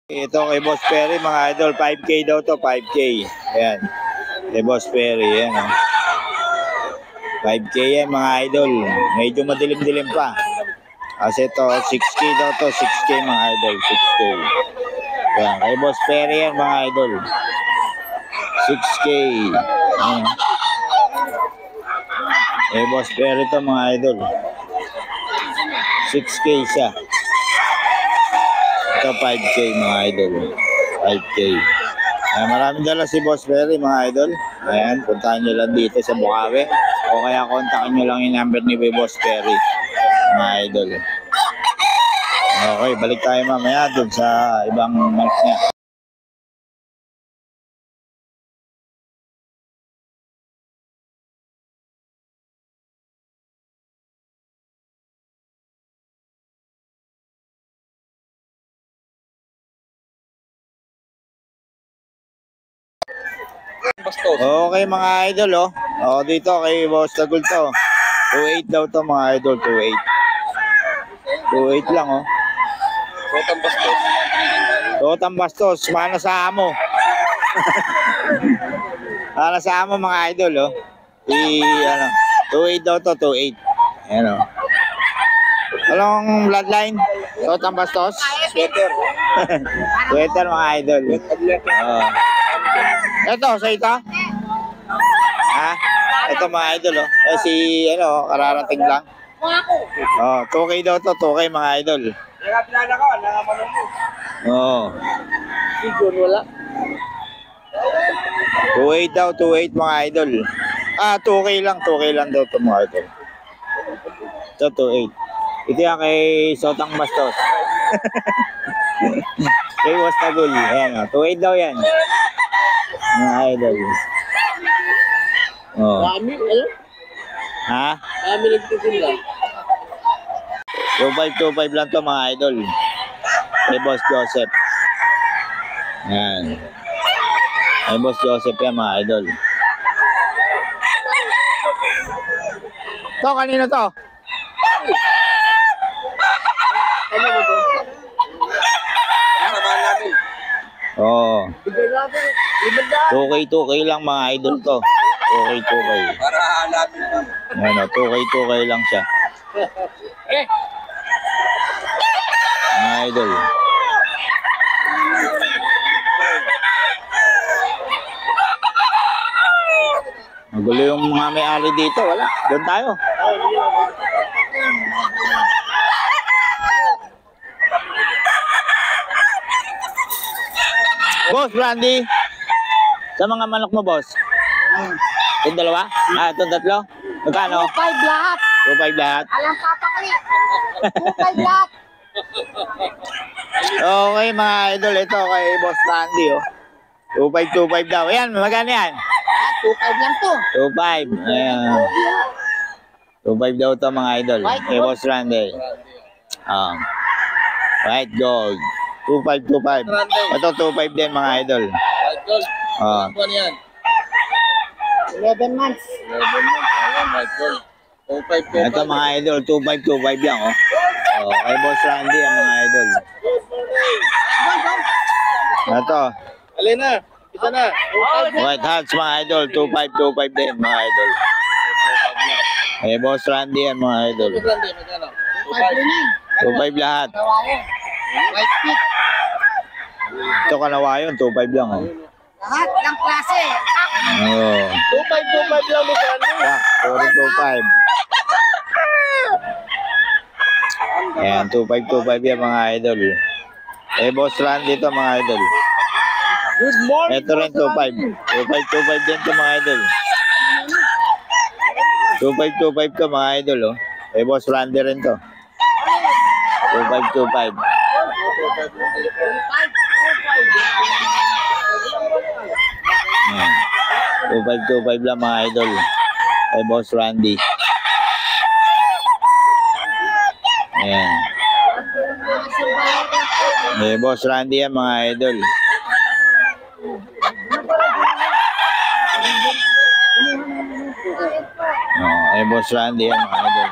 Ito kay Boss Perry mga idol, 5K daw to, 5K. Ayan. Kay Boss Perry, ayan. 5K yan mga idol. Medyo madilim-dilim pa. Kasi ito, 6K daw to, 6K mga idol, 6K. Ayan. Kay Boss Perry yan mga idol. 6K. Ayan. Kay Boss Perry to mga idol. 6K siya. Ito 5K mga idol. 5K. Maraming dala si Boss Perry mga idol. Ayan, puntahan nyo lang dito sa Bukawi. O kaya kontakin nyo lang yung number ni Boss Perry mga idol. Okay, balik tayo mamaya dun sa ibang mark niya. Okay mga idol dito kay Boss Tagul to. 2.8 daw to mga idol, 2.8. 2.8 lang Totang bastos. Totang bastos, mana sa amo. Mana sa amo mga idol 2.8 daw to, 2.8. Ayan Anong bloodline? Totang bastos? Sweater. Sweater mga idol. Ito, sa ito? Ha? Ito mga idol si kararating lang. 2K daw to, 2K mga idol. Nakapilala ko, nakamanong mo. Siguro wala. 2.8 daw, 2.8 mga idol. 2K lang daw to mga idol. Ito, 2.8. Ito yan kay Sotang Bastos. Kay Boss Tagul. Ayan 2.8 daw yan. Mga idol. Dami, Ha? Dami nagtitin lang. 2.5 lang to mga idol. Kay Boss Joseph. Ayan. Kay Boss Joseph yan mga idol. To, kanino to? Ano ba ito? Kasamahan namin. Bigay natin, 500. 2K lang mga idol to. 2K. Para hanapin mo. 2K lang siya. Mga idol. Magulo yung mga may-ari dito, wala. Doon tayo. Boss Randy, sa mga manok mo, boss? Itong dalawa? Itong tatlo? Magkano? 2.5 lahat. 2.5 lahat? Alam papakli. 2.5 lahat. Okay mga idol, ito kay Boss Randy 2.5 daw. Ayan, magkano yan? 2.5 lang to. 2.5. Ayan. 2.5 daw to mga idol. Kay Boss Randy. White gold. 2.5. Ito 2.5 din mga idol. White gold. Ano yan? 11 months. 11 months. Ayan, white gold. 2.5. Ito mga idol, 2.5 lang kay Boss Randy ang mga idol. Ito. Alin na. Isa na. White hats mga idol, 2.5 din mga idol. Kay Boss Randy ang mga idol. 2.5 lahat. White pit. Ito kanawayon, 2.5 lang Lahat ng klase. 2.5 lang mo sa ano. Puro 2.5. Ayan, 2.5 yan mga idol. Kay Boss Randy ito mga idol. Good morning. Ito rin 2.5. 2.5 din ito mga idol. 2.5 to mga idol Kay Boss Randy rin to. 2.5. Ayan. 2.5 lang mga idol. Kay Boss Randy. Ayan. Kay Boss Randy yan mga idol. Kay Boss Randy yan mga idol.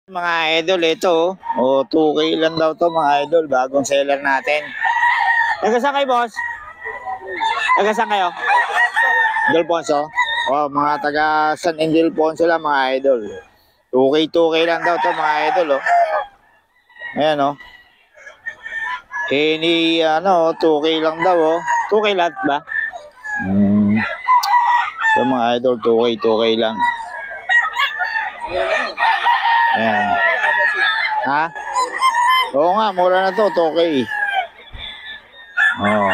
Mga idol, ito. O, 2K lang daw to mga idol. Bagong seller natin. Taga saan kayo, boss? Taga saan kayo? Delponso? O, mga taga San Ildefonso lang mga idol. 2K lang daw to mga idol, oh. Ayan, oh. Ano, 2K lang daw, oh. 2K lahat ba? So, mga idol, 2K lang. Ayan. Ha? Oo nga, mura na to, 2K. Oh.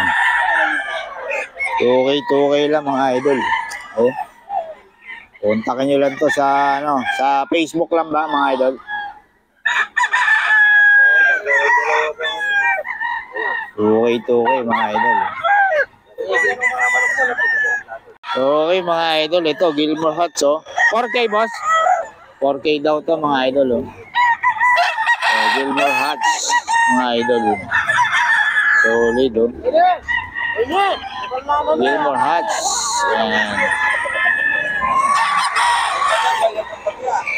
2K lang mga idol. Oh. Kontakin nyo lang to sa sa Facebook lang ba mga idol? Okay mga idol. Okay mga idol, ito Gilmore Huts, oh. 4K boss. 4K daw to mga idol, oh. Gilmore Huts mga idol. Solid, oh. Gilmore Huts. Ayan.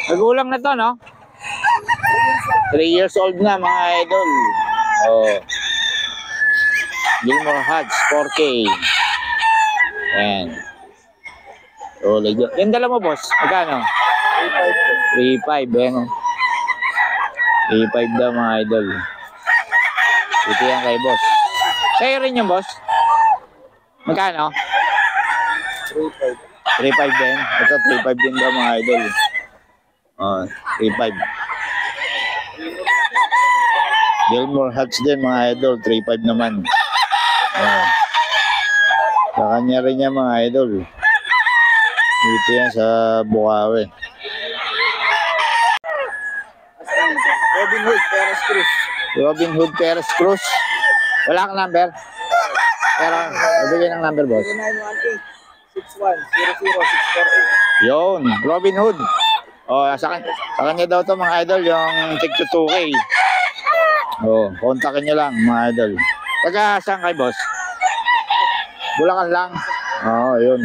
Nagulang na to, no? 3 years old na mga idol. Oh. Gilmore Huts 4K. Ayan. Solid. Yung dala mo, boss? Magkano? 3.5. Ayan, oh. 3.5 daw mga idol. Ito yan kay boss. Sa'yo rin yung boss? Magkano? 3.5 din. Ito 3.5 din daw mga idol. 3.5. Gilmore Huts din mga idol. 3.5 naman. Sa kanya rin yan mga idol. Dito yan sa Bukawi. Robin Hood Perez Cruz. Wala kang number? Pero, nabigay ng number, boss. 0918-61-00648. Yun, Robin Hood. O, sa kanya daw to mga idol, yung tig 2K. O, kontakin nyo lang mga idol. Taga saan kayo, boss? Bulacan lang. O, yun.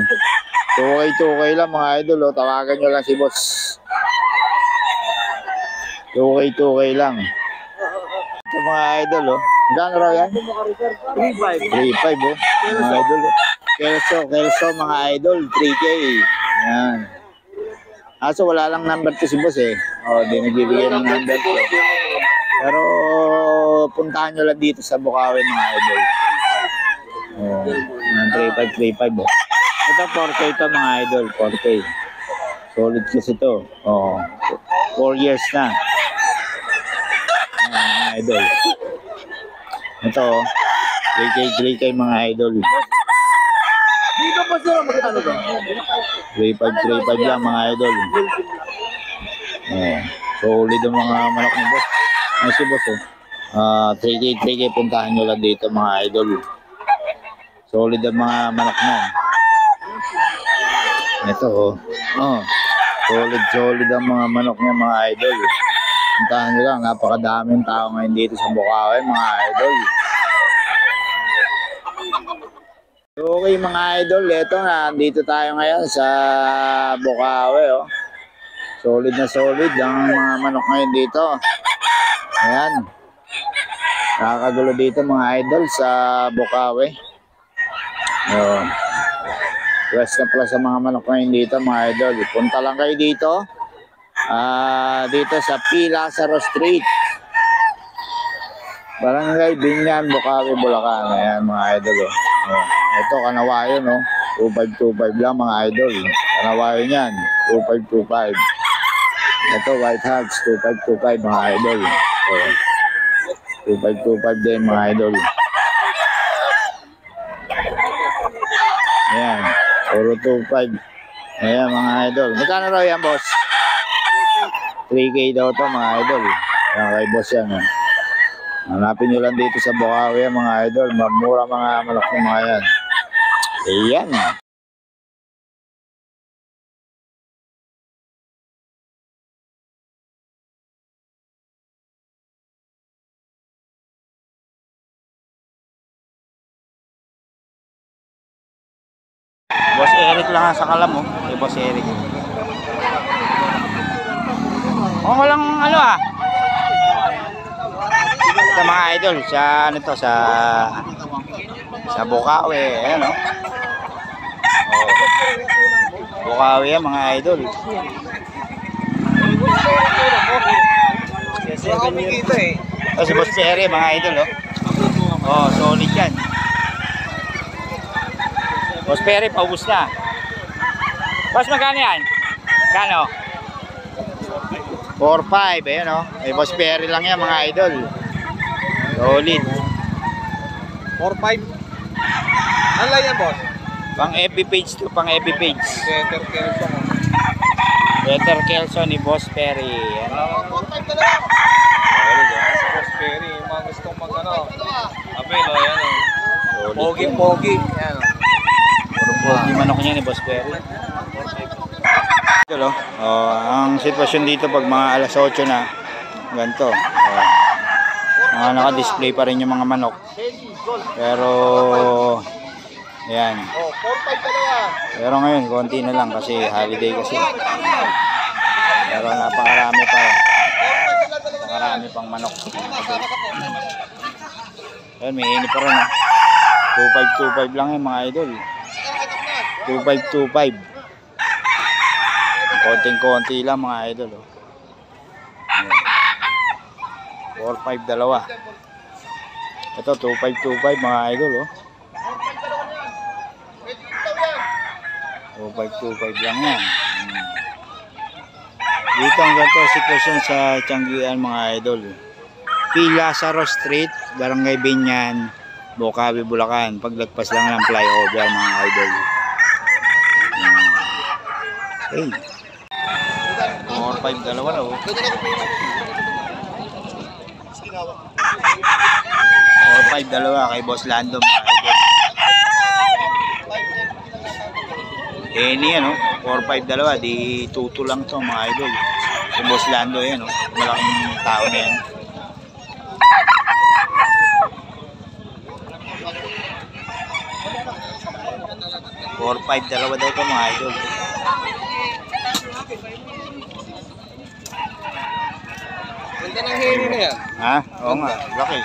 2K lang mga idol. O, tawagan nyo lang si boss. 2K lang. Ito mga idol, oh. Gano'n raw yan? 3.5, oh. Mga idol, oh. Kelso, mga idol, 3K. Ayan. So wala lang number to si boss, eh. O, di nagbibigay ng number to. Pero, puntahan nyo lang dito sa Bukawi, mga idol. O, 3.5, oh. Ito, 4K to, mga idol, 4K. Solid kasi to. O, 4 years na. Mga idol. Ito, 3K mga idol. Dito pa sila magkano ba? 3.5 lang mga idol. Solid ang mga manok ni boss. Ano si boss, oh. 3K puntahan nyo lang dito mga idol. Solid ang mga manok na. Ito, oh. Solid ang mga manok niya mga idol. Puntahan nyo lang, napakadaming tao ngayon dito sa Bukawi mga idol. Okay mga idol, eto na, dito tayo ngayon sa Bukawi, oh. Solid na solid ang mga manok ngayon dito. Ayan. Nakakagulo dito mga idol sa Bukawi. Plus na plus ang mga manok ngayon dito mga idol. Punta lang kayo dito. Dito sa P. Lazaro Street, Barangay Binyan, Bukawi, Bulacan. Ayan mga idol, oh. Ito Kanawayon, oh. 2525 lang mga idol. Kanawayon yan, 2525. Ito White House, 2525 mga idol. 2525 din mga idol. Ayan, 425. Ayan mga idol. Magkano raw yan, boss? 3K daw to mga idol. Ayan kay boss yan, oh. Hanapin nyo lang dito sa Bukawi mga idol. Mura mga manok ng mga yan. Ayan. Boss Eric lang sa kalam mo. Boss Eric. Oh, walang ano ah. Sa mga idol, sa ano to, sa Bukawi, ayan oh. Oh. Bukawi yan mga idol. Oh, si Boss Perry mga idol oh. Oh, solid yan. Boss Perry, paubos na. Boss, magkano yan? Kano? 4-5, ayan o. May Boss Perry lang yan mga idol. Solid. 4-5. Ano yan, boss? Pang FB page to, pang FB page. Better Kelson. Better Kelson ni Boss Perry. Ayan o. 4-5 na lang. Solid o. Boss Perry, yung mga gustong mag-ano. Abel, o, yan o. Solid. Pogi-pogi. Yan o. Puro pogi manok niya ni Boss Perry. Idol o. Oh, ang sitwasyon dito pag mga alas 8 na, ganito. Oh. Mga naka-display pa rin yung mga manok. Pero ayan. Oh, 4-5 dalawa. Pero ngayon konti na lang kasi holiday kasi. Pero napakarami pa. Napakarami pang manok. Ayan, may inip pa rin ah. 2525 lang yung mga idol. 2525. Konting-konti lang mga idol oh. 45 dalawa. Ito 2525 mga idol oh. 2525 lang yan. Dito ang ganito sitwasyon sa Tianggian mga idol. P. Lazaro Street, Barangay Binyan, Bukawi, Bulacan. Paglagpas lang ng flyover mga idol. Hey. 4-5 dalawa na oh. 4-5 dalawa kay Boss Lando mga idol. Ni ano, 4-5 dalawa, di tuto lang to mga idol. Si Boss Lando yan oh. Malaking tao na yan. Four, 5 dalawa daw to mga idol. Ganda ng hini na yan. Ha? Oo nga, laki.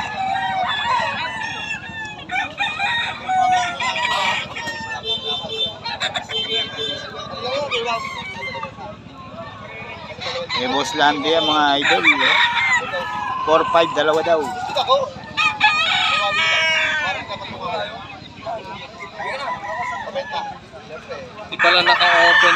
May Boss Lando yan mga idol. 4-5 dalawa daw. Di pala naka-open.